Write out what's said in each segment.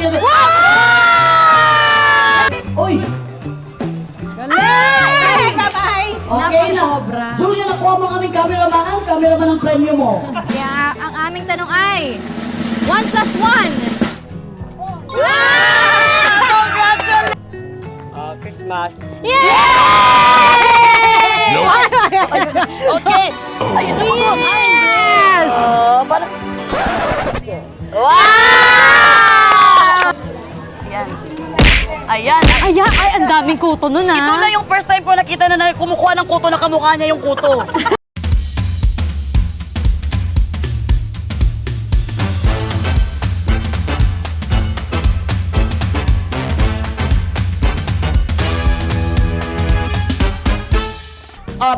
ganito. Uy! Ay! Bye-bye! Okay na. Sobra. Julia, nakuha mo kaming cameraman. Ang cameraman ng premyo mo. Kaya ang aming tanong ay, 1 plus 1. Congratulations! Christmas. Yay! Okay. Ayun na po. Yes! Parang... Wow! Ayan. Ayan. Ayan, ay, ang daming kuto nun ah. Ito na yung first time ko nakita na kumukuha ng kuto na kamukha niya yung kuto.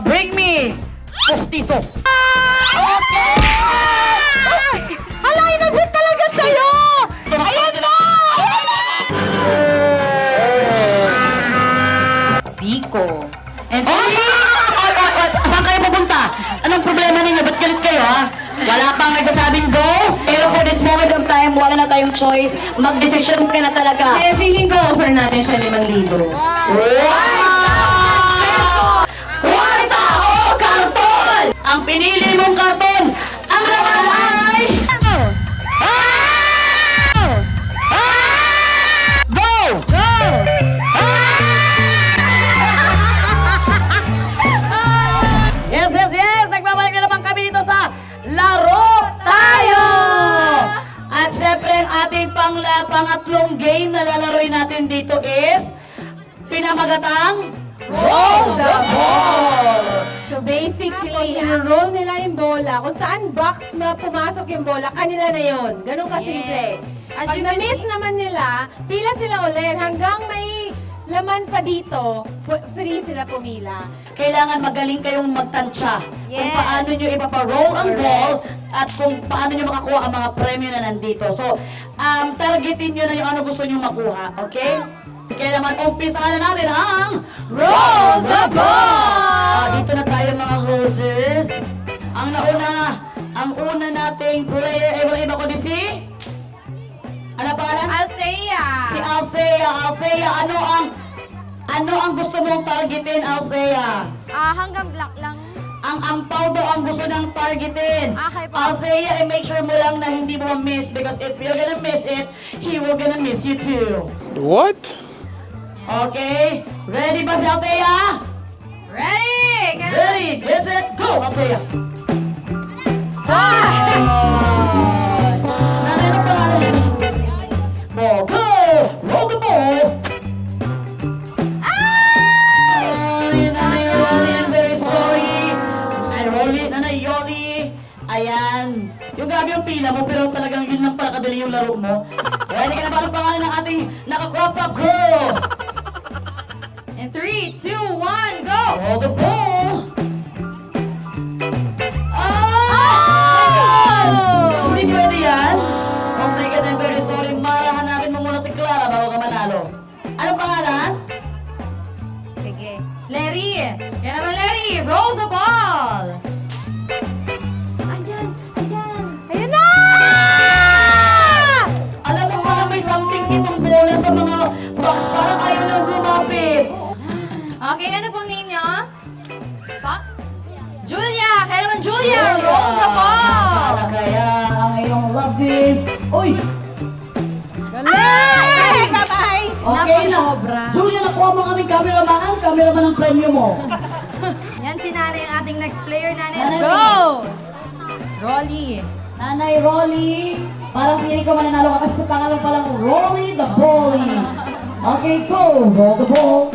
Bring me postizo. Okay! Hala, inabot talaga sa'yo! Ayan na! Biko. And Saan kayo pupunta? Anong problema ninyo? Ba't galit kayo, ha? Wala pang nagsasabing go? Pero for this moment of time, wala na tayong choice. Mag-decision ka na talaga. eh, feeling ko offer natin siya 5,000. Wow! Kwarta o karton! Ang pinili mong karton, ang laman ay... Go! Go! Yes, yes, yes! Nagbabalik na naman kami dito sa Laro Tayo! At syempre, ang ating pangatlong game na lalaroin natin dito is pinamagatang Roll the Ball! So basically, i-roll nila yung bola. Kung saan box na pumasok yung bola, kanila na yon. Ganun kasimple. Yes. As Pag you can na-miss see- naman nila, pila sila ulit. Hanggang may laman pa dito, free sila pumila. Kailangan magaling kayong magtansya kung Yes. paano nyo ipaparoll ang ball at kung paano nyo makakuha ang mga premyo na nandito. So, targetin nyo na yung ano gusto nyo makuha, okay? Kaya naman, umpisahan na natin ang Roll the Ball! Dito na tayo mga hosers. Ang una nating player, iba ko di si? Ano pangalan? Althea. Si Althea. Althea, ano ang gusto mong targetin, Althea? Hanggang black lang. Ang ampaw daw ang gusto ng targetin. Okay po. Althea, make sure mo lang na hindi mo miss because if you're gonna miss it, he will gonna miss you too. What? Okay? Ready ba si Althea? Ready? Ready, get set, go, Althea! Nanay, ano pangalan niya? Ball, go! Roll the ball! Ay, Nanay Rolly, I'm very sorry. Nanay Yoli. Ayan. Yung grabe yung pila mo, pero talagang yun lang pala kadali yung laro mo. Ready ka na ba ang pangalan ng ating naka-crop top girl? In 3, 2, 1, go! Roll the ball! Oh! So, hindi pwede yan? Oh my God, I'm very sorry. Mara, hanapin mo muna si Clara bago ka manalo. Anong pangalan? Sige. Larry! Yan naman, Larry! Roll the ball! Ayan! Ayan! Ayan na! Alam mo, parang may something itong bola sa mga box. Parang ayaw lang lumapit. Okay, ano pong name niyo? Pa? Julia! Kaya naman, Julia! Roll the ball! Sala kaya ang iyong love team. Uy! Ay! Bye-bye! Okay na. Napasobra. Julia, nakuha mo kaming cameraman. Ang cameraman ng premyo mo. Yan si Nanay, ang ating next player, Nanay. Nanay, Go! Rolly. Nanay Rolly, parang feeling ko mananalo ka kasi sa pangalan pa lang Rolly the Bully. Okay, go! Roll the ball.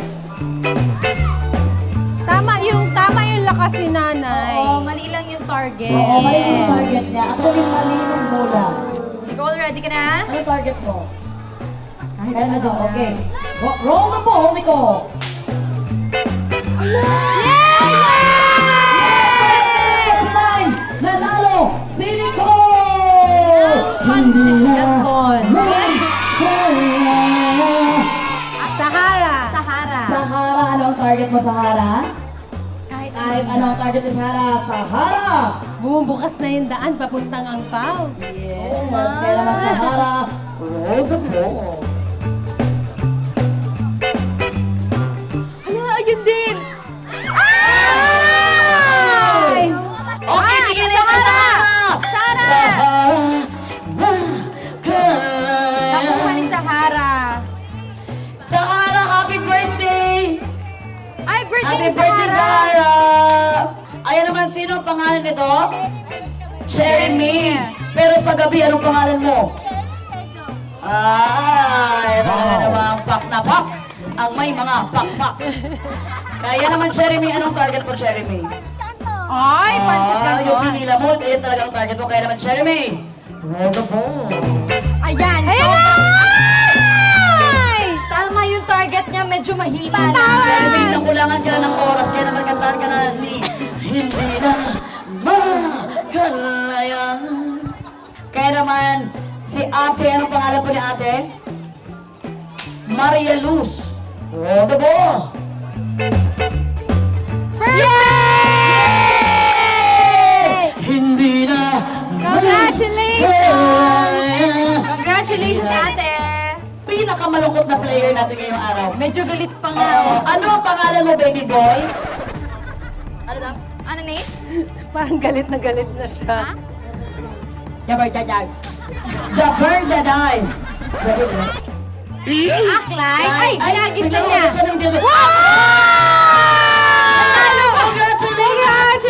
Tama yung lakas ni nanay. Oo, mali lang yung target. Oo, mali yung target niya. Ako yung mali ng bola. Nicole, ready ka na? Ano yung target mo? Kahit Kaya na ano daw, na. okay. Roll the ball, Nicole. Next time, nanalo si Nicole! Pansin Ganton. Sahara! Sahara. Sahara, ano ang target mo, Sahara? Kahit Ano ang target ni Sahara? Sahara! Bumubukas na yung daan papuntang Angpao. Yes, kaya naman Sahara, Roll the ball. Hala, ayun din. Ay! Okay, bigyan na yung Sara! Nakuha ni Sahara. Sahara, happy birthday! Ay, birthday Happy ni birthday, Sahara! Sahara! Ayan naman, sino ang pangalan nito? Jeremy. Pero sa gabi, anong pangalan mo? Ay, ito na namang pak na pak. Ang may mga pak-pak. Kaya naman, Jeremy, anong target mo, Jeremy? Ay, pansit Yung ganon. pinila mo, yan talagang target mo. Kaya naman, Jeremy, roll the ball. Ayan. Tama yung target niya, medyo mahina lang. Jeremy, nakulangan ka na ng oras, kaya naman kantahan ka na ni Hindi na makalayan. Kaya naman, si ate, anong pangalan po ni ate? Maria Luz. Roll the ball. Hindi na makalayan. Congratulations, ate! Pinakamalungkot na player natin ngayong araw. Medyo galit pa nga. Ano ang pangalan mo, baby boy? Ano name? Parang galit na siya. Jaberdaday. Jaberdaday. Aklay? Ay, ginagis na niya. Nanalo! Congratulations!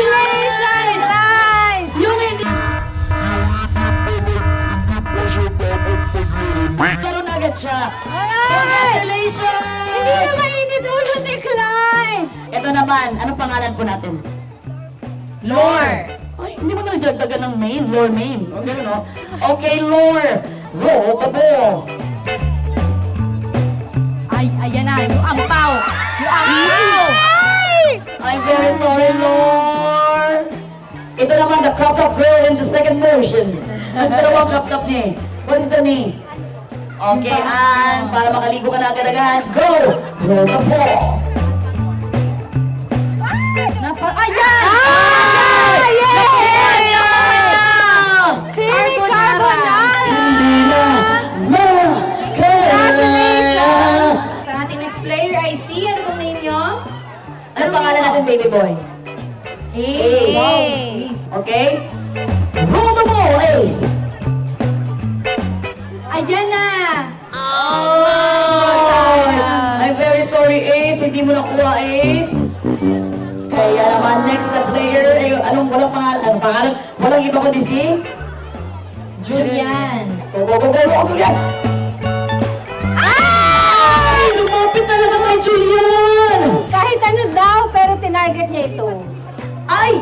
Yung hindi... Karoon agad siya. Congratulations! Hindi na mainit ulo, decline! Ito naman, anong pangalan po natin? Lore. Ay, hindi mo na nagdagdagan ng main, lore main. O, gano'n, no? Okay, lore. Roll the ball. Ay, ayan na. Yung ampaw. Yung ampaw. I'm very sorry, Lord. Ito naman, the crop top girl in the second motion. Ang dalawang crop top niya eh. What is the name? Okay, and para makaligo ka na agad-agad, go! Roll the ball. Ayan! Creamy carbonara! Hindi na makalayan. Sa ating next player ay si, ano pong name nyo? Ano pangalan natin, baby boy? Ace. Ace. Okay? Roll the ball, Ace. Ayan na! I'm very sorry, Ace. Hindi mo nakuha, Ace. Kaya naman, next na player, anong walang pangalan? Anong pangalan? Walang iba kundi si? Julian. Go, go, go, go, go, Julian! Ay! Lumapit talaga kay Julian! Kahit ano daw, pero tinarget niya ito. Ay!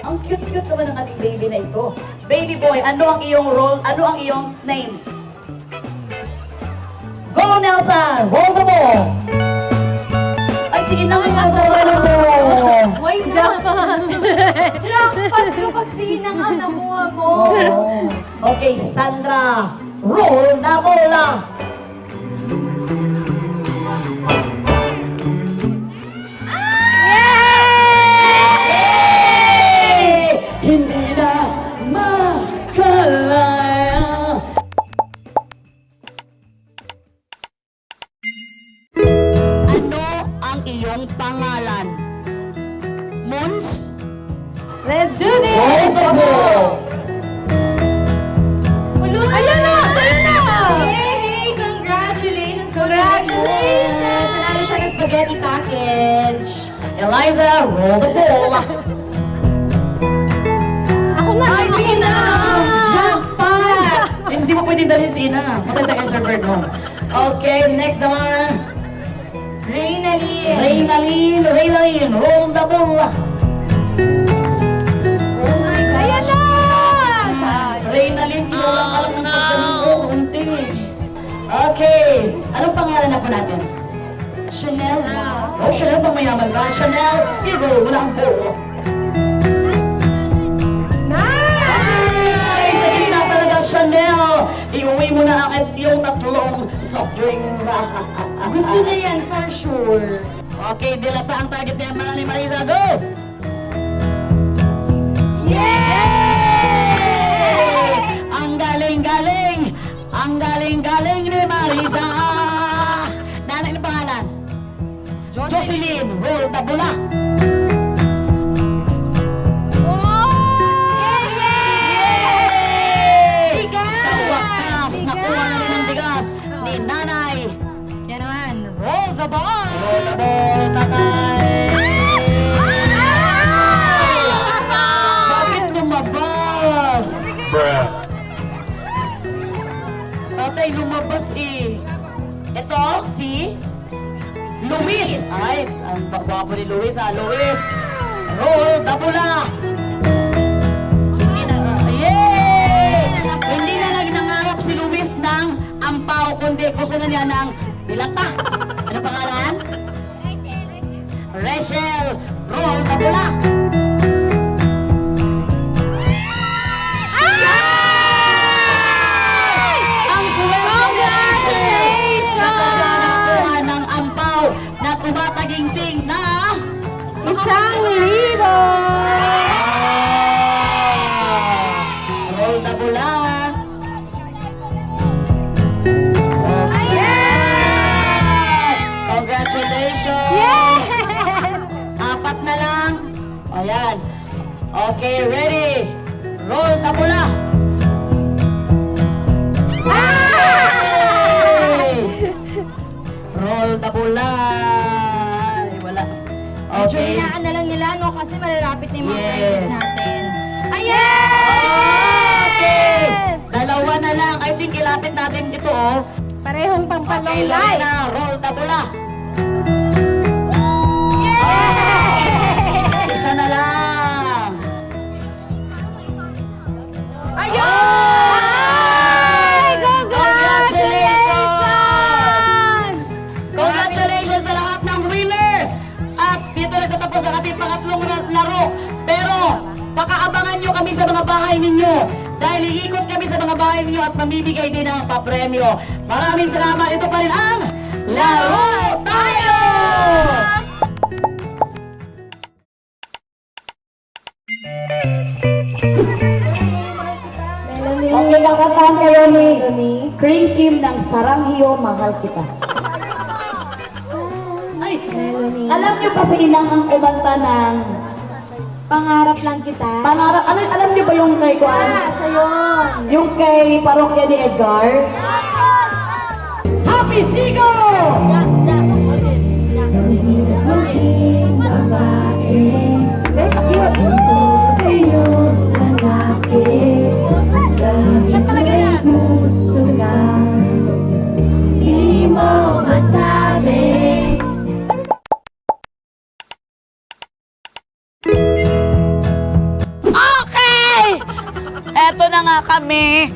Ang cute-cute naman ng ating baby na ito. Baby boy, ano ang iyong role? Ano ang iyong name? Go, Nelson! Roll the ball! Ay, sige na nga mo! Why Jackpot! Jackpot kapag sinang nakuha mo. Okay, Sandra! Roll na bola! Yay! Hindi na makalaya. Ano ang iyong pangalan? Mons? Let's do this! Roll the ball! Ayan na! Ayan na! Hey, congratulations! Congratulations! Nanalo siya ng spaghetti package. Eliza, roll the ball! Ako na! Ay, si Ina! Jackpot! Hindi mo pwedeng dalhin si Ina. Matanda kayo sa bird mo. Okay, next naman. Reynalyn. Reynalyn, roll the ball! Oh my God. Ayan na! Reynalyn, kinulang ka lang ng pagdating ko, unti. Okay, anong pangalan na po natin? Chanel. Wow. Oh, Chanel, pang mayaman ka. Chanel, i-roll mo na ang ball. Ay, sa gitna talaga, Chanel. Iuwi mo na ang iyong tatlong soft drinks. Gusto niya yan for sure. Okay, dilata ang target niya. Mga ni Marisa, go! Yay! Ang galing-galing! Ang galing-galing! Eileen, roll the bola. Yay! Sa wakas, nakuha na rin ang bigas ni Nanay. Yan naman, roll the ball! Roll the ball, tatay! Bakit lumabas? Tatay, lumabas eh. Ito, si Luis. Ay, ang gwapo ni Luis ha. Luis, roll the bola. Hindi na, yay! Hindi na nangangarap si Luis ng ampaw, kundi gusto na niya ng dilata. Ano pangalan? Rachel, roll the bola. Ang swerte ni Rachel! Siya talaga nakakuha ng ampaw na tumataginting na... 1,000! Roll the bola. Congratulations! Yes! Apat na lang. Ayan. Okay, ready? Roll the bola. Hey! Roll the bola. Ay, wala. Medyo Okay. hinaan na lang nila, no? Kasi malalapit na yung mga Yes. prizes natin. Ayan! Okay. Dalawa na lang. I think ilapit natin ito, oh. Parehong Okay, pampalong lagay light. na. Roll the bola. Isa na lang. Ayun! Congratulations! Congratulations sa lahat ng winner! At dito nagtatapos ang ating pangatlong laro. Pero, pakaabangan nyo kami sa mga bahay ninyo. Dahil iikot kami sa mga bahay ninyo at mamimigay din ng papremyo. Maraming salamat. Ito pa rin ang Laro Tayo! Okay, kakataan kayo ni Cream Kim ng Sarang Hiyo, Mahal Kita. Ay, alam niyo pa si Inang ang kumanta ng Pangarap lang kita. Pangarap, alam niyo ba yung kay Kuan? Siya yun. Yung kay parokya ni Edgar? Happy Sigo! Siya talaga yan. Di mo masabi. Okay! Eto na nga kami.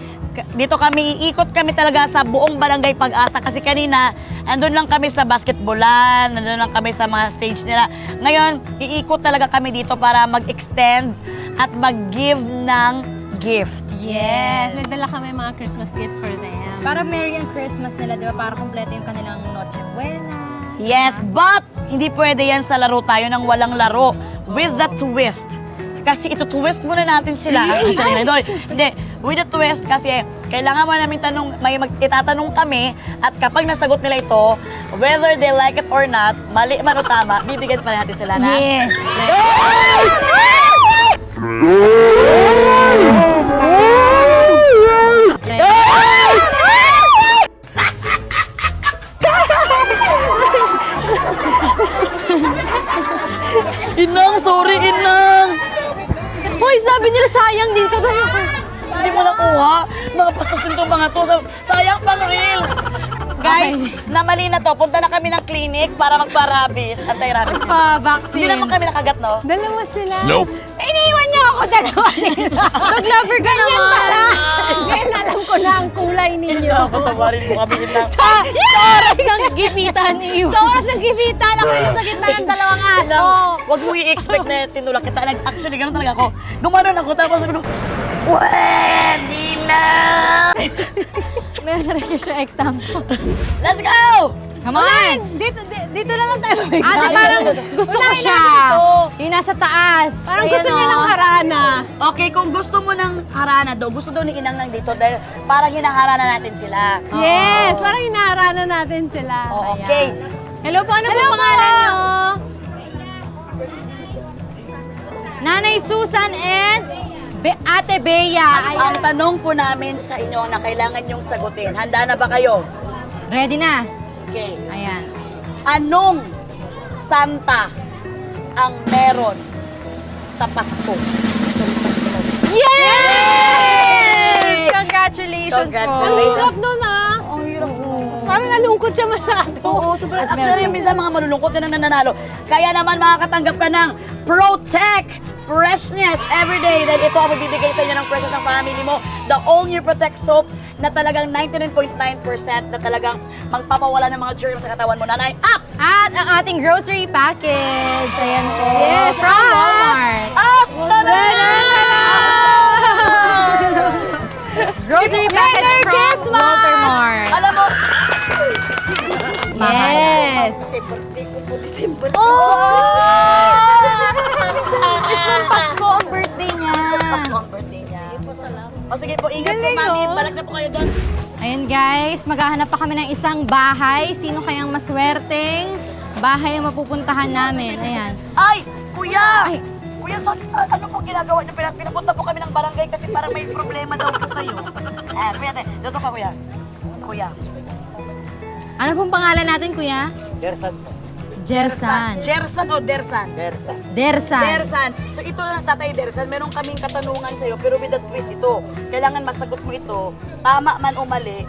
Dito kami, iikot kami talaga sa buong Barangay Pag-asa kasi kanina, andun lang kami sa basketballan, andun lang kami sa mga stage nila. Ngayon, iikot talaga kami dito para mag-extend at mag-give ng gift. Yes. May dala kami mga Christmas gifts for them. Para Merry ang Christmas nila, di ba? Para kompleto yung kanilang Noche Buena. Yes, but hindi pwede yan sa laro tayo ng walang laro. With the twist. Kasi ito-twist muna natin sila. Hindi, with the twist kasi kailangan mo namin itatanong kami at kapag nasagot nila ito, whether they like it or not, mali man o tama, bibigyan pa natin sila na. Yes. Inang, sorry Inang! Hoy, sabi nila sayang din ka doon. Hindi mo nakuha. Mga pastos din itong mga to. Sayang pang reels. Guys, namali na to. Punta na kami ng clinic para magpa-rabies. Anti-rabies. Pa-vaccine. Hindi naman kami nakagat, no? Dalawa sila. Iniwan niyo ako dalawa dito. Dog lover ka naman. Ngayon alam ko na ang kulay ninyo. Patawarin mo kami Inang. Sa oras ng gipitan, iwan. Sa oras ng gipitan, ako yung sa gitna ng dalawang aso. Inang, huwag mo i-expect na tinulak kita. Actually, gano'n talaga ako. Gumanon ako, tapos sabi ko, pwede na! Meron na rin siya example. Let's go! Come on! Dito na lang tayo. Ate, parang gusto ko siya. Yung nasa taas. Parang Ayan, gusto niya oh. ng harana. Okay, kung gusto mo ng harana daw, gusto daw ni Inang lang dito dahil parang hinaharana natin sila. Yes, parang hinaharana natin sila. Oh, okay. Hello po, ano po pangalan nyo? Nanay Susan and Ate Bea. Ang tanong po namin sa inyo na kailangan nyong sagutin. Handa na ba kayo? Ready na? Okay. Ayan. Anong Santa ang meron sa Pasko? Yes! Congratulations, Congratulations. po. Hirap nun ah. Ang hirap po. Parang nalungkot siya masyado. Oo, sobrang. At Actually, meron- minsan mga malulungkot na nananalo. Kaya naman makakatanggap ka ng Protect Freshness Everyday. Dahil ito ang magbibigay sa inyo ng freshness ng family mo. The All New Protect Soap na talagang 99.9% na talagang magpapawala ng mga germs sa katawan mo. Nanay, up! At ang ating grocery package. Ayan po. Yes, From up! Walmart. Up! Grocery package from Walter Mart. Alam mo, Yes. kasi birthday ko po December. Isang Pasko ang birthday niya. Pasko ang birthday niya. O sige po, ingat po, mami. Balik na po kayo doon. Ayan guys, maghahanap pa kami ng isang bahay. Sino kayang maswerteng bahay ang mapupuntahan namin? Ayan. Ay! Kuya! Kuya, ano po ginagawa niyo? Pinapunta po kami ng barangay kasi parang may problema daw po kayo. Kuya, dito ka, kuya. Kuya. Ano pong pangalan natin, kuya? Gersan po. Jersan. Jersan o Dersan? Gersan. Dersan. Dersan. So ito lang, Tatay Dersan, meron kaming katanungan sa'yo, pero with a twist ito. Kailangan masagot mo ito, tama man o mali,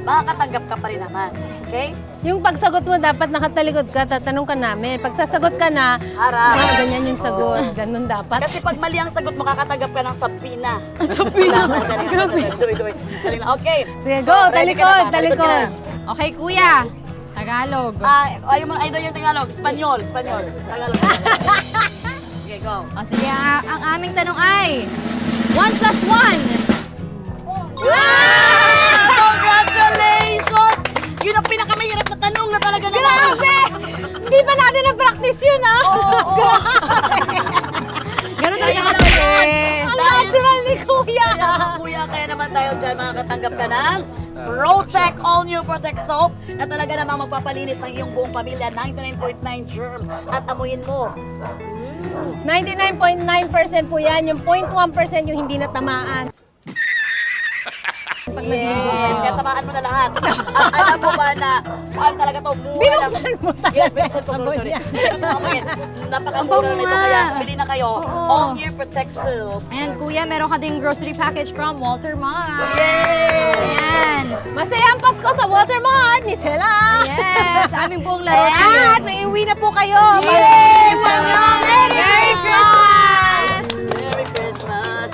makakatanggap ka pa rin naman. Okay? Yung pagsagot mo, dapat nakatalikod ka, tatanong ka namin. Pag sasagot ka na, Harap. ganyan yung sagot. Ganun dapat. Kasi pag mali ang sagot mo, makakatanggap ka ng sapina. Sapina. Grabe. Okay. Sige, So, go, ready ka talikod, na ba? Talikod ka talikod. na. Okay, kuya. Tagalog. Ayaw mo, ayaw yung Tagalog. Espanyol. Tagalog. Okay, go. O sige, ang aming tanong ay 1 plus 1. Congratulations! Yun ang pinakamahirap na tanong na talaga naman. Grabe! Hindi pa natin na-practice yun, ah! Ganun talaga Kaya kasi. naman. Ang natural ni Kuya! Kuya, kaya naman tayo dyan makakatanggap ka ng Protect All New Protect Soap na talaga namang magpapalinis ng iyong buong pamilya, 99.9 germs at amuyin mo. 99.9% po yan. Yung 0.1% yung hindi natamaan. Pag Yes, kaya tamaan mo na lahat. At alam mo ba na mahal talaga to? Mura Binuksan lang. mo talaga. Yes, binuksan ko. Sorry. Gusto mo amuyin. Napakamura Ang nito bango kaya nga. bili na kayo. Oo. All Year Protect Soap. Ayan, kuya, meron ka ding grocery package from Walter Mart. Yay! Ayan. Masaya ang Pasko sa Watermart ni Sela! Yes, aming buong laro. At may uwi na po kayo! Yay! Merry Christmas! Merry Christmas!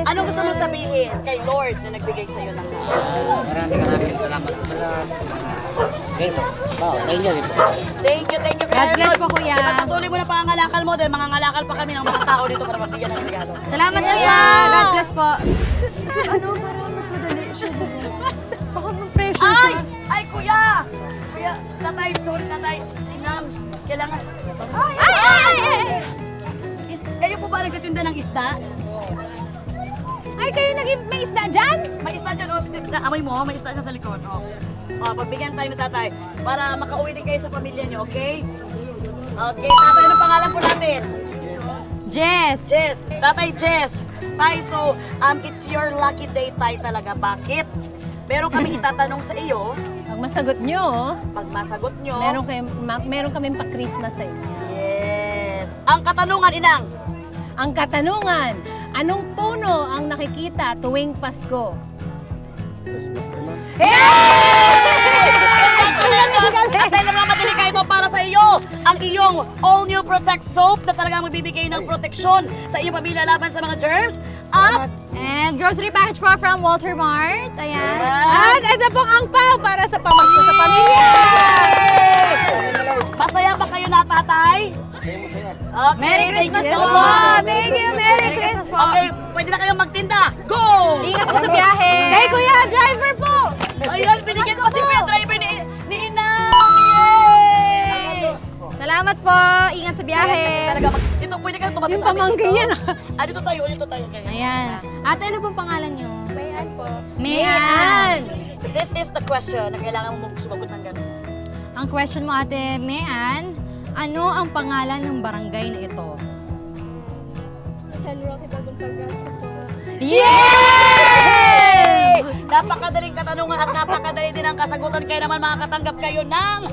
Ano gusto mo sabihin kay Lord na nagbigay sa iyo ng Maraming salamat po sa lahat. Okay po. Wow, sa inyo din po. Thank you, God bless Lord. po, kuya. Patuloy mo na pangangalakal mo dahil mangangalakal pa kami ng mga tao dito para magbigyan ng regalo. Salamat, kuya. God bless po. Ano, parang mas madali siya. Baka mag-pressure Ay! Ay, kuya! Kuya, tatay, sorry tatay. Tingnan, kailangan... Ay! Kayo po ba nagtitinda ng isda? Ay, kayo naging may isda dyan? May isda dyan, oh. Amoy mo, may isda dyan sa likod, oh. Oh, pagbigyan tayo ni tatay para makauwi din kayo sa pamilya niyo, okay? Okay, tatay, anong pangalan po natin? Jess. Jess, Tatay Jess. Tay, so, it's your lucky day, tay, talaga. Bakit? Meron kami itatanong sa iyo. Pag masagot nyo, Pag masagot nyo, meron kaming pa-Christmas sa inyo. yes. Ang katanungan, Inang. Ang katanungan, anong puno ang nakikita tuwing Pasko? At dahil namamadali ka ito para sa iyo, ang iyong All New Protect Soap na talagang magbibigay ng proteksyon sa iyong pamilya laban sa mga germs. At And grocery package po from Walter Mart. Ayan. At ito pong angpaw para sa pamasko sa pamilya! masaya ba kayo na, tatay? Okay, Merry thank Christmas you po. so much. Thank you, Merry Christmas po. Okay, pwede na kayong magtinda. Go! Ingat po sa biyahe. Hey, Kuya, driver po! Ayan, binigyan pa si Kuya driver ni Inang! Yay! Salamat po. Ingat sa biyahe. Ayan, kasi talaga ito, pwede kayong tumabi Yung sa amin pamangkin dito. yan, Dito tayo. Ganyan. Ayan. Ate, ano pong pangalan niyo? Mayan po. Mayan. This is the question na kailangan mo sumagot ng ganun. Ang question mo, Ate Mean, ano ang pangalan ng barangay na ito? San Roque, Bagong Pag-asa po. Yay! Napakadaling katanungan at napakadali din ang kasagutan. Kaya naman makakatanggap kayo ng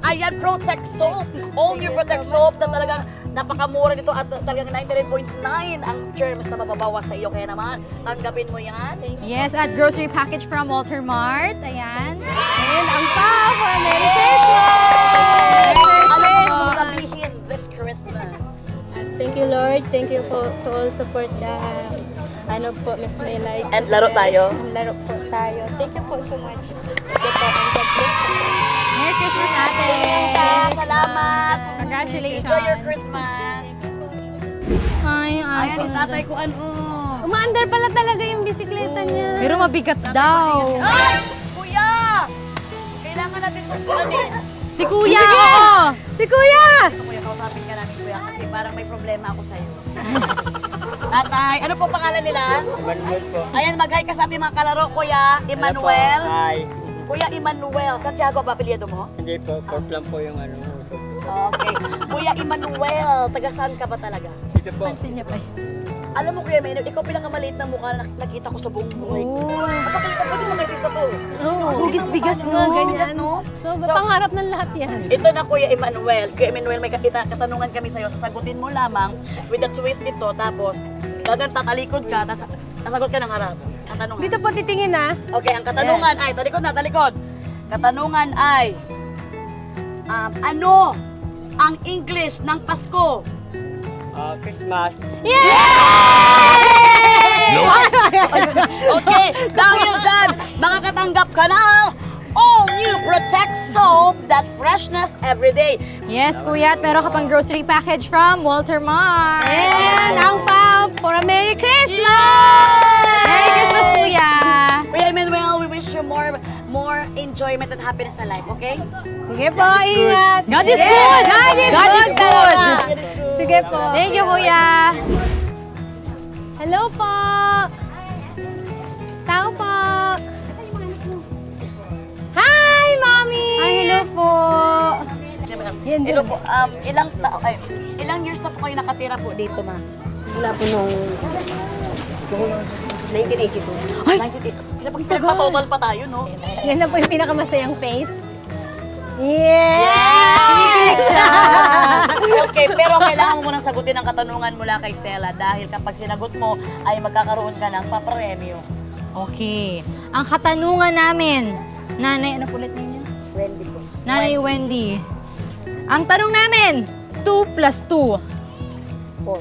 Ayan Protect Soap. All New Protect Soap na talagang napakamura nito at talagang 99.9 ang germs na mababawas sa iyo. Kaya naman, tanggapin mo yan. Yes, at grocery package from Walter Mart. Ayan. And ang pa for Merry Christmas! Ano mo sabihin this Christmas? Thank you, Lord. Thank you po to all support the ano po, Miss Maylay. And laro tayo? Laro po tayo. Thank you po so much. Thank you po. And God bless po. Merry Christmas, Ate! Salamat! Congratulations! Enjoy your Christmas! Ay, aso Ayan, tatay ko ano? Umaandar pala talaga yung bisikleta niya. Pero mabigat daw. Ay! Kuya! Kailangan natin magpanin. Si Kuya! Oo! Si Kuya! Kuya, kausapin ka namin kuya kasi parang may problema ako sa'yo. Tatay, ano po pangalan nila? Manuel po. Ayan, mag-hi ka sa ating mga kalaro, Kuya Emmanuel. Hi. Kuya Emmanuel, Santiago ba apelyido mo? Hindi po, pork lang po yung ano. Okay. Kuya Emmanuel, taga saan ka ba talaga? Dito po. Pansin niya pa yun. Alam mo, Kuya Emmanuel, ikaw pinakamaliit na mukha na nakita ko sa buong buhay ko. Kapag ikaw pwede mag-artista po. Hugis-bigas no, ganyan. no? So, pangarap ng lahat yan. Ito na Kuya Emmanuel. Kuya Emmanuel, may katanungan kami sa'yo. Sasagutin mo lamang with the twist ito. Tapos, dagan tatalikod ka. Tapos, nasagot ka ng harap. Ang tanungan. Dito po titingin ha. Okay, ang katanungan ay, talikod na, talikod. Katanungan ay, ano ang English ng Pasko? Christmas. Okay, dahil dyan, makakatanggap ka ng All New Protect Soap, that freshness every day. Yes, Kuya. At meron ka pang grocery package from Walter Mart. And ang pa for a Merry Christmas! Merry Christmas, Kuya! Kuya Emmanuel, we wish you more enjoyment and happiness in life, okay? Sige po, ingat! God is good! God is good! Sige po. Thank you, Kuya! Hello po! Tao po! Hi, Mommy! Ay, hello po! Hello po, ilang years na po kayo nakatira po dito, ma'am? Wala po nung 1982. Ay! Kasi pag pinagpatotal pa tayo, no? Yan na po yung pinakamasayang face. Yeah! Kinikilig siya! Okay, pero kailangan mo munang sagutin ang katanungan mula kay Sela dahil kapag sinagot mo ay magkakaroon ka ng papremyo. Okay. Ang katanungan namin, Nanay, ano pulit ninyo? Wendy po. Nanay Wendy. Ang tanong namin, 2 plus 2. 4.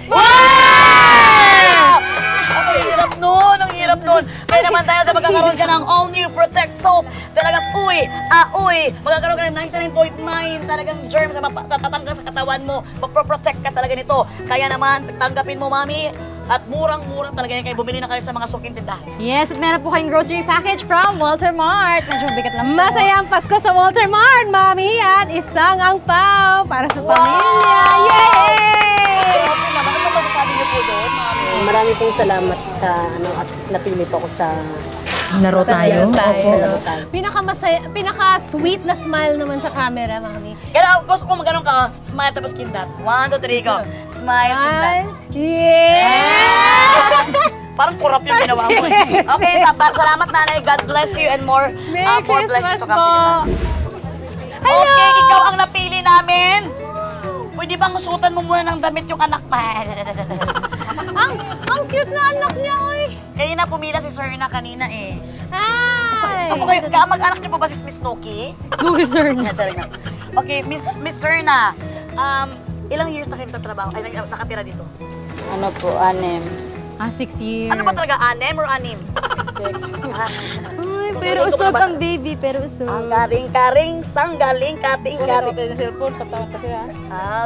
Wow! Ang hirap nun, ang hirap nun. Kaya naman tayo sa magkakaroon ka ng All New Protect Soap. Talagang magkakaroon ka ng 99.9 talagang germs na tatatanggal sa katawan mo. Magpo-protect ka talaga nito. Kaya naman, tanggapin mo, Mami. At murang-murang talaga yan. Kaya bumili na kayo sa mga suking tindahan. Yes, at meron po kayong grocery package from Walter Mart. Medyo bigat lang po. Masayang Pasko sa Walter Mart, Mommy! At isang angpaw para sa pamilya! Yay! Grabe naman. Ano ba masasabi niyo po doon, Mami? Marami pong salamat sa at napili po ako sa Laro tayo. Pinaka-sweet na smile naman sa camera, Mami. Kaya gusto ko magano'n ka, smile tapos kindat. 1, 2, 3, go. Smile, kindat. Yeah! Parang kurap yung ginawa mo. Okay, salamat nanay. God bless you and more Merry more blessings Christmas to come po! sa iyo. Okay, ikaw ang napili namin. Pwede bang suotan mo muna ng damit yung anak pa? Ang cute na anak niya, oy! Kaya na pumila si Sir na kanina eh. Hi! Ako kayo, mag-anak niyo po ba si Miss Snooki? Snooki, sir. Yan, sorry na. Okay, Miss Serna, ilang years na kayo nagtatrabaho? Ay, nakatira dito? ano po, 6. 6 years. Ano ba talaga, anim or anim? 6. Ay, pero usog ang baby, pero usog. Ang karing-karing, sanggaling, kating-kating. Sa cellphone, patawag kasi ha.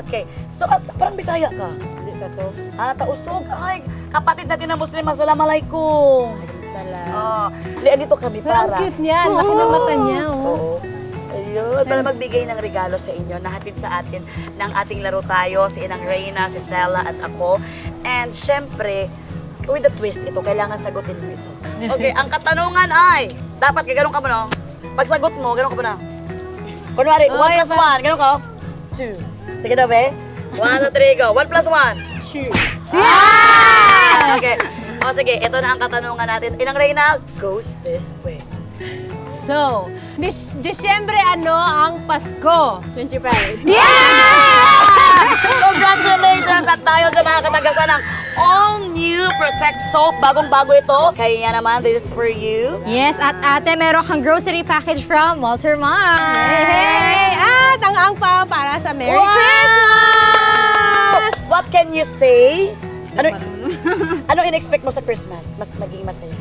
Okay. So, parang Bisaya ka? Hindi ka so. Tausog. Ay, kapatid natin na Muslim, assalamualaikum. Salam. Dito kami Pero ang para. cute niya. Ang laki ng mata niya, oh. Oo. Ayun, para magbigay ng regalo sa inyo, nahatid sa atin ng ating laro tayo, si Inang Reyna, si Sela at ako. And syempre, with the twist ito, kailangan sagutin mo ito. Okay, ang katanungan ay, dapat gano'n ka ba no? Pag sagot mo, gano'n ka ba na? Kunwari, 1 Okay, plus 1. Ganun ka? 2. Sige na, be. 1, 2, 3, go. 1 plus 1. 2. Yeah! Okay. O sige, ito na ang katanungan natin. Inang Reyna goes this way. So, Disyembre ano ang Pasko? 25. Congratulations! At tayo sa mga katanggap ka ng all-new Protect Soap. Bagong-bago ito. Kaya naman, this is for you. Yes, at ate, meron kang grocery package from Walter Mart. Hey! At ang angpao para sa Merry Wow! Christmas! What can you say? Ano in-expect mo sa Christmas? Mas maging masaya.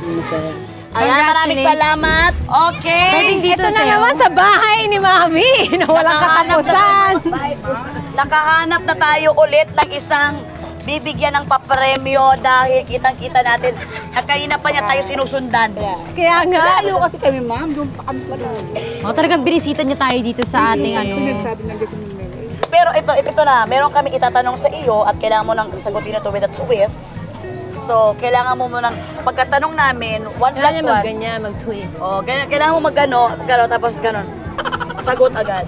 Masaya. Ayan, maraming salamat. Okay. Pwedeng dito Ito na tayo. naman sa bahay ni Mami na walang katapusan. Nakahanap na tayo ulit ng isang bibigyan ng papremyo dahil kitang-kita natin na kanina pa niya tayo sinusundan. Kaya nga. Kasi kami, ma'am, doon pa kami sa loob. Oh, talagang binisita niya tayo dito sa ating ano. Sabi ng Diyos ni Mary. Pero ito na, meron kami itatanong sa iyo at kailangan mo nang sagutin ito with a twist. So, kailangan mo munang pagkatanong namin, 1 plus Kailangan 1. mag-ganyan, mag-tweet. Oh, kailangan mo mag-gano, tapos ganon. Sagot agad.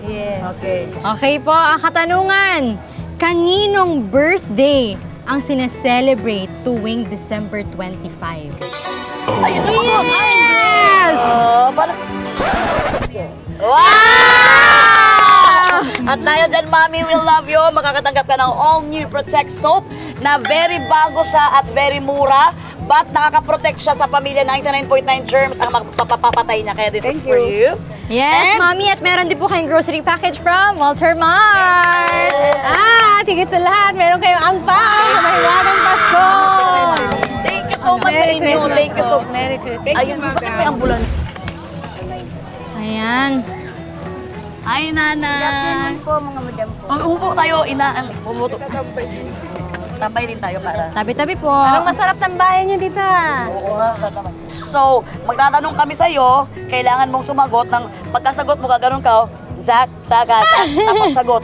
Yes. Okay. Okay po, ang katanungan. Kaninong birthday ang sineselebrate tuwing December 25? Ayun, sumagot! Yes! Oh, parang... Wow! At tayo dyan, Mami, we love you. Makakatanggap ka ng all-new Protect Soap na very bago siya at very mura. But nakaka-protect siya sa pamilya. 99.9 germs ang magpapapatay niya. Kaya this is for you. Yes, And- Mami, at meron din po kayong grocery package from Walter Mart. Tigit sa lahat, meron kayong angpao sa mahiwagang Pasko! Thank you so much sa Merry inyo. Christmas Thank you so po. Merry Christmas. Ayun, bakit may ambulance? Ayan. Ay, nanay. Po, mga madam po. Umupo tayo, umupo. Tambay din tayo para. Tabi-tabi po. Ang masarap ng bayan niyo dito. Oo nga, saan naman. So, magtatanong kami sa'yo, kailangan mong sumagot ng pagkasagot mo, gaganon ka, oh, Zach, Saga, Zach, tapos sagot.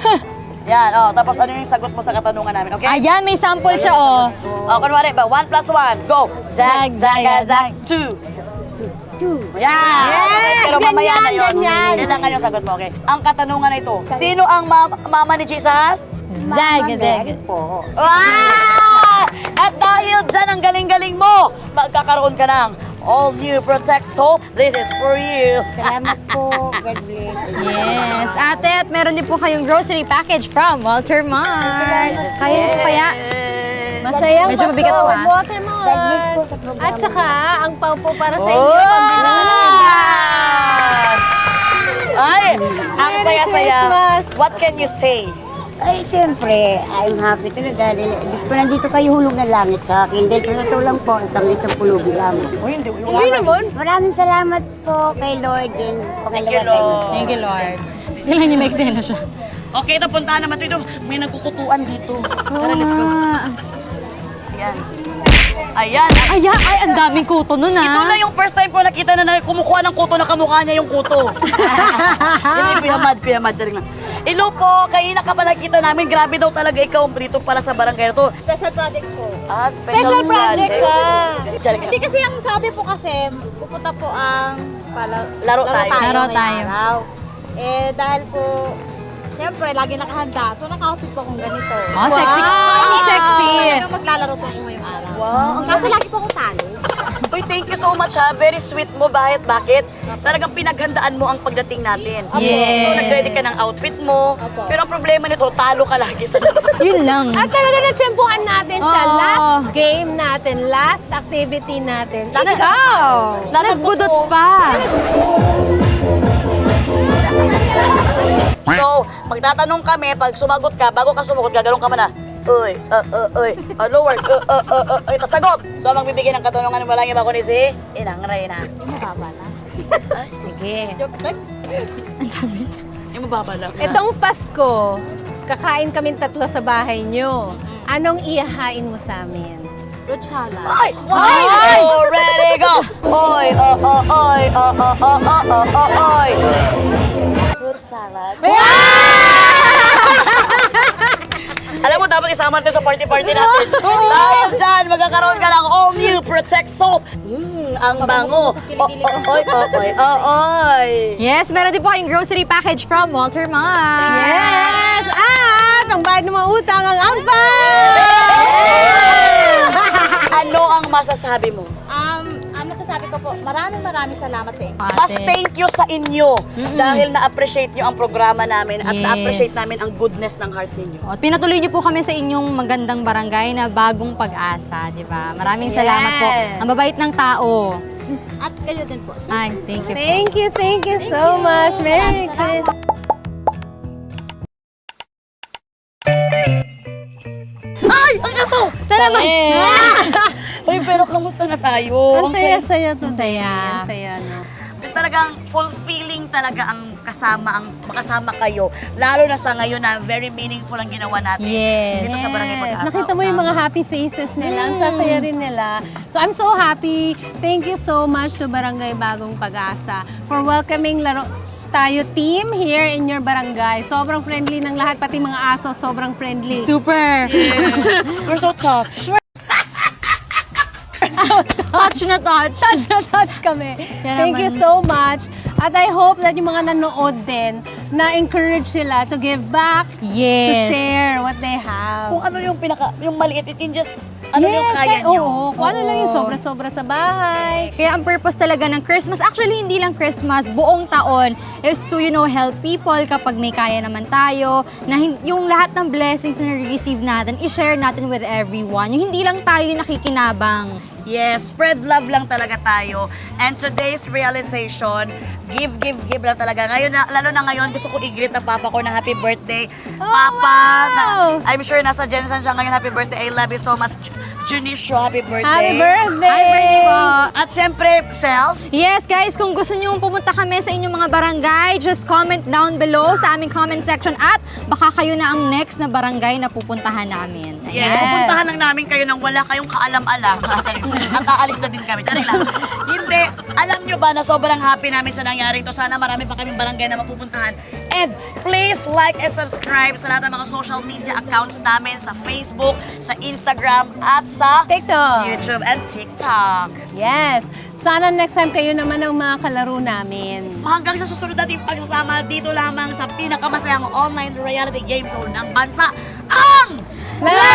Yan, oh, tapos ano yung sagot mo sa katanungan namin, okay? Ayan, may sample siya, oh. Oh, kunwari ba, 1 plus 1, go! Zach, Zag, Zaga, Zaga, Zach, 2. Yan! Yes! Pero mamaya na yun. Ganyan! Kailangan yung sagot mo, okay? Ang katanungan na ito, sino ang mama ni Jesus? Zag, zag. Po. Wow! At dahil dyan ang galing-galing mo, magkakaroon ka ng all-new Protect Soap. This is for you. Salamat po. God bless. Yes, ate, at meron din po kayong grocery package from Walter Mart. Kaya po kaya? Masayang Medyo Pasko, mabigat to, ah. Watermelon. God bless po sa programa. At saka, ang pao po para sa Oh! inyo, pambilang. Ay, ang Merry saya-saya. Christmas. What can you say? Ay, siyempre, I'm happy talaga dahil Diyos ko nandito kayo hulog ng langit sa akin. Dahil sa totoo lang po, ang tanglit sa pulubi lamang. Uy, hindi. Hindi naman. Maraming salamat po kay Lord din. Thank you, Lord. Thank you, Lord. Kailan niya may eksena siya? Okay, napuntahan naman dito. May nagkukutuan dito. Tara, let's go. Ayan. Ayan. Ay, ang daming kuto nun, ah. Ito na yung first time ko nakita na kumukuha ng kuto na kamukha niya yung kuto. Hindi, Kuya Mad. Hello po, kayo na ka pa nakita namin. Grabe daw talaga ikaw dito para sa barangay na to. Special project po. Ah, Special project ka. Diyan Hindi kasi ang sabi po kasi, pupunta po ang Laro tayo. Laro ngayong tayo. araw. Eh, dahil po, siyempre, lagi nakahanda. So, naka-outfit po akong ganito. Oh, sexy. Sexy. Talaga maglalaro po ako ngayong araw. Wow. Kaso lagi po akong talo. Uy, thank you so much ha. Very sweet mo. Bakit? Talagang pinaghandaan mo ang pagdating natin. Yes. So, nag-ready ka ng outfit mo. Pero ang problema nito, talo ka lagi sa Yun lang. At talaga natsyempuhan natin sa Oo. last game natin, last activity natin. Na- Ikaw! Nagbudots pa. So, magtatanong kami, pag sumagot ka, bago ka sumagot, gagano'n ka man na. Uy, lower, tas sagot. So, magbibigay ng katanungan ng walang iba ko ni si Inang Reyna. Sige. Yung mababa lang. Itong Pasko, kakain kami tatlo sa bahay nyo. Anong ihahain mo sa amin? Fruit salad. Ay! Oh, ready, go! Oy! Fruit salad. Alam mo, dapat isama natin sa party-party natin. Dahil dyan, magkakaroon ka ng all new Protect Soap. Ang bango. Oy. Yes, meron din po kayong grocery package from Walter Mart. Yes! At ang bayad ng mga utang ang ampay! Ano ang masasabi mo? Ang masasabi ko po, maraming salamat sa inyo. Mas thank you sa inyo dahil na-appreciate nyo ang programa namin at Yes. na-appreciate namin ang goodness ng heart ninyo. At pinatuloy niyo po kami sa inyong magandang barangay na bagong pag-asa, di ba? Maraming salamat po. Ang babait ng tao. At kayo din po. Ay, thank you po. Thank you so much. Merry Christmas. Ay! Ang aso! Tara ba? Uy, pero kamusta na tayo? Ang saya-saya to. Ang saya. Ang saya, no? Talagang fulfilling talaga ang makasama kayo. Lalo na sa ngayon na very meaningful ang ginawa natin. Yes. Dito sa Barangay Pag-asa. Nakita mo yung mga happy faces nila. Ang sasaya rin nila. So I'm so happy. Thank you so much to Barangay Bagong Pag-asa for welcoming Laro Tayo team here in your barangay. Sobrang friendly ng lahat, pati mga aso, sobrang friendly. Super. We're so touched. Touch na touch. Touch na touch kami. Yan Thank naman. you so much. At I hope that yung mga nanood din, na-encourage sila to give back, to Yes. share what they have. Kung ano yung yung maliit, it can just, yung kaya nyo. Oo, kung ano lang yung sobra-sobra sa bahay. Kaya ang purpose talaga ng Christmas, actually hindi lang Christmas, buong taon is to, help people kapag may kaya naman tayo, na yung lahat ng blessings na receive natin, i-share natin with everyone. Yung hindi lang tayo yung nakikinabang. Yes, spread love lang talaga tayo. And today's realization, give lang talaga. Ngayon, lalo na ngayon, gusto ko i-greet ang papa ko na happy birthday. Papa, wow! I'm sure nasa Jensen siya ngayon, happy birthday. I love you so much. Junicio, happy birthday. Happy birthday! Hi, birthday po! At siyempre, self, Yes, guys, kung gusto nyo pumunta kami sa inyong mga barangay, just comment down below sa aming comment section at baka kayo na ang next na barangay na pupuntahan namin. yes, pupuntahan lang namin kayo nang wala kayong kaalam-alam. At aalis na din kami. Charing lang. Hindi, alam nyo ba na sobrang happy namin sa nangyaring to. Sana marami pa kaming barangay na mapupuntahan. And please like and subscribe sa lahat ng mga social media accounts namin sa Facebook, sa Instagram, at sa TikTok. YouTube and TikTok. Yes. Sana next time kayo naman ang mga kalaro namin. Hanggang sa susunod nating pagsasama dito lamang sa pinakamasayang online reality game show ng bansa, ang Laro